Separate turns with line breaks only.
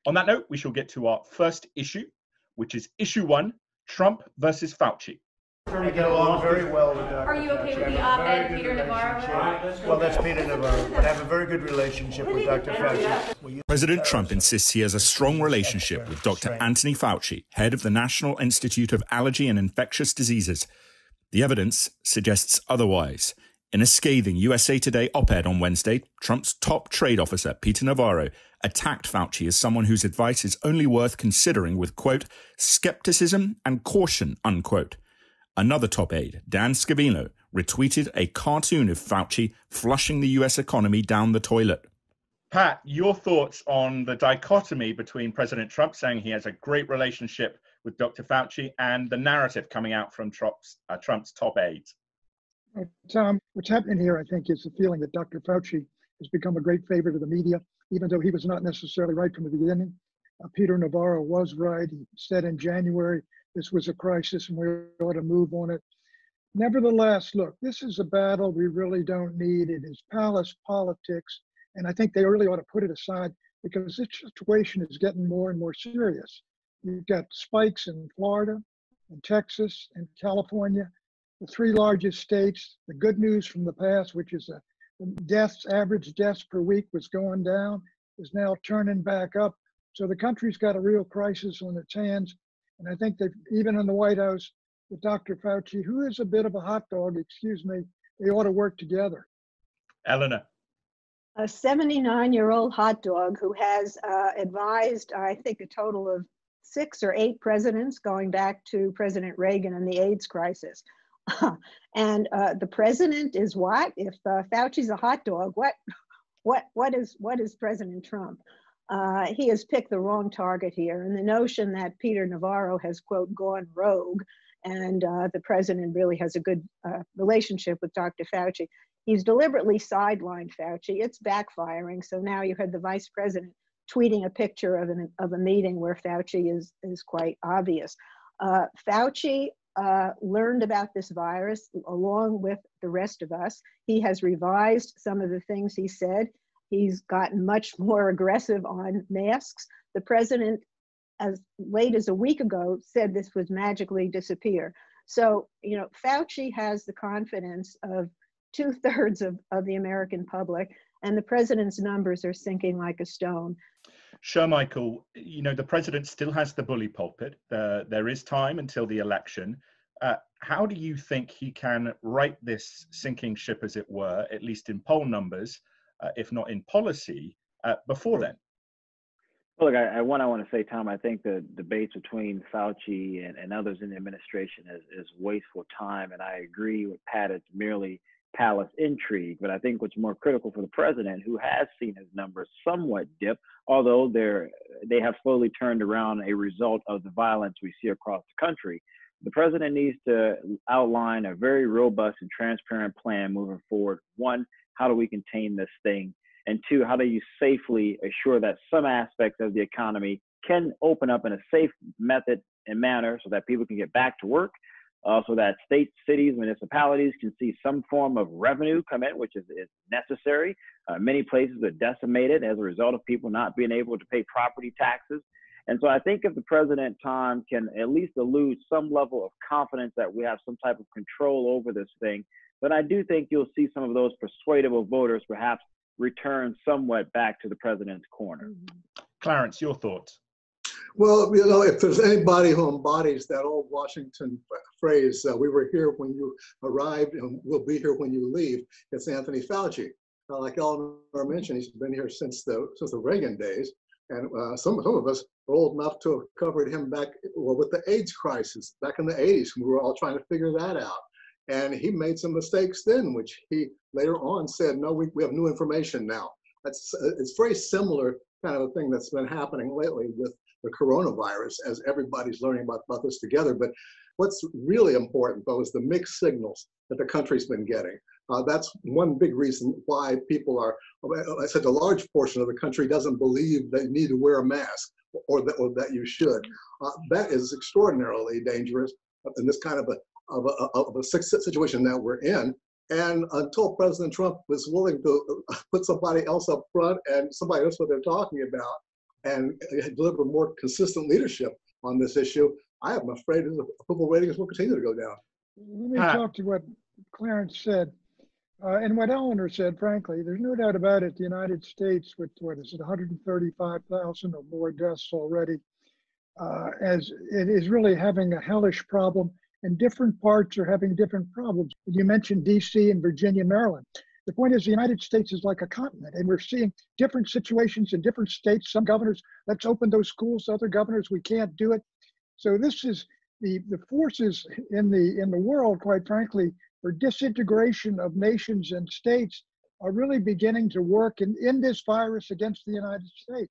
On that note, we shall get to our first issue, which is issue 1, Trump versus Fauci.
We get along very well with Dr.
Are you okay with the op-ed Peter Navarro?
Well, that's Peter Navarro, but I have a very good relationship with Dr. Fauci.
President Trump insists he has a strong relationship with Dr. Anthony Fauci, head of the National Institute of Allergy and Infectious Diseases. The evidence suggests otherwise. In a scathing USA Today op-ed on Wednesday, Trump's top trade officer, Peter Navarro, attacked Fauci as someone whose advice is only worth considering with, quote, skepticism and caution, unquote. Another top aide, Dan Scavino, retweeted a cartoon of Fauci flushing the US economy down the toilet.
Pat, your thoughts on the dichotomy between President Trump saying he has a great relationship with Dr. Fauci and the narrative coming out from Trump's top aides?
Tom, what's happening here, I think, is the feeling that Dr. Fauci has become a great favorite of the media, even though he was not necessarily right from the beginning. Peter Navarro was right. He said in January, this was a crisis and we ought to move on it. Nevertheless, look, this is a battle we really don't need. It is palace politics. And I think they really ought to put it aside because this situation is getting more and more serious. You've got spikes in Florida and Texas and California, the 3 largest states. The good news from the past, which is average deaths per week was going down, is now turning back up. So the country's got a real crisis on its hands. And I think that even in the White House, with Dr. Fauci, who is a bit of a hot dog, excuse me, they ought to work together.
Eleanor.
A 79-year-old hot dog who has advised, I think, a total of 6 or 8 presidents going back to President Reagan and the AIDS crisis. And the president is what? If Fauci's a hot dog, what is President Trump? He has picked the wrong target here. And the notion that Peter Navarro has, quote, gone rogue and the president really has a good relationship with Dr. Fauci. He's deliberately sidelined Fauci. It's backfiring. So now you had the vice president tweeting a picture of a meeting where Fauci is quite obvious. Fauci learned about this virus along with the rest of us. He has revised some of the things he said. He's gotten much more aggressive on masks. The president, as late as a week ago, said this would magically disappear. So, you know, Fauci has the confidence of 2/3 of the American public, and the president's numbers are sinking like a stone.
Sure, Michael, you know, the president still has the bully pulpit. There is time until the election. How do you think he can right this sinking ship, as it were, at least in poll numbers, if not in policy, before then?
Well, look, I want to say, Tom, I think the debates between Fauci and others in the administration is wasteful time. And I agree with Pat, it's merely palace intrigue. But I think what's more critical for the president, who has seen his numbers somewhat dip, although they have slowly turned around a result of the violence we see across the country. The president needs to outline a very robust and transparent plan moving forward. 1, how do we contain this thing? And 2, how do you safely assure that some aspects of the economy can open up in a safe method and manner so that people can get back to work, so that states, cities, municipalities can see some form of revenue come in, which is necessary. Many places are decimated as a result of people not being able to pay property taxes. And so I think if the president, Tom, can at least allude some level of confidence that we have some type of control over this thing, then I do think you'll see some of those persuadable voters perhaps return somewhat back to the president's corner.
Clarence, your thoughts?
Well, you know, if there's anybody who embodies that old Washington phrase, we were here when you arrived and we'll be here when you leave, it's Anthony Fauci. Like Eleanor mentioned, he's been here since the Reagan days. And some of us are old enough to have covered him back with the AIDS crisis back in the 80s. We were all trying to figure that out. And he made some mistakes then, which he later on said, no, we have new information now. It's very similar kind of a thing that's been happening lately with the coronavirus as everybody's learning about this together. But what's really important, though, is the mixed signals that the country's been getting. That's one big reason why people are, I said, a large portion of the country doesn't believe they need to wear a mask or that you should. That is extraordinarily dangerous in this kind of a situation that we're in. And until President Trump was willing to put somebody else up front and somebody else what they're talking about, and deliver more consistent leadership on this issue, I am afraid the approval ratings will continue to go down.
Let me talk to what Clarence said. And what Eleanor said, frankly, there's no doubt about it. The United States, with what is it, 135,000 or more deaths already, as it is really having a hellish problem, and different parts are having different problems. You mentioned DC and Virginia, Maryland. The point is the United States is like a continent, and we're seeing different situations in different states. Some governors, let's open those schools. Other governors, we can't do it. So this is the forces in the world, quite frankly, for disintegration of nations and states are really beginning to work in this virus against the United States.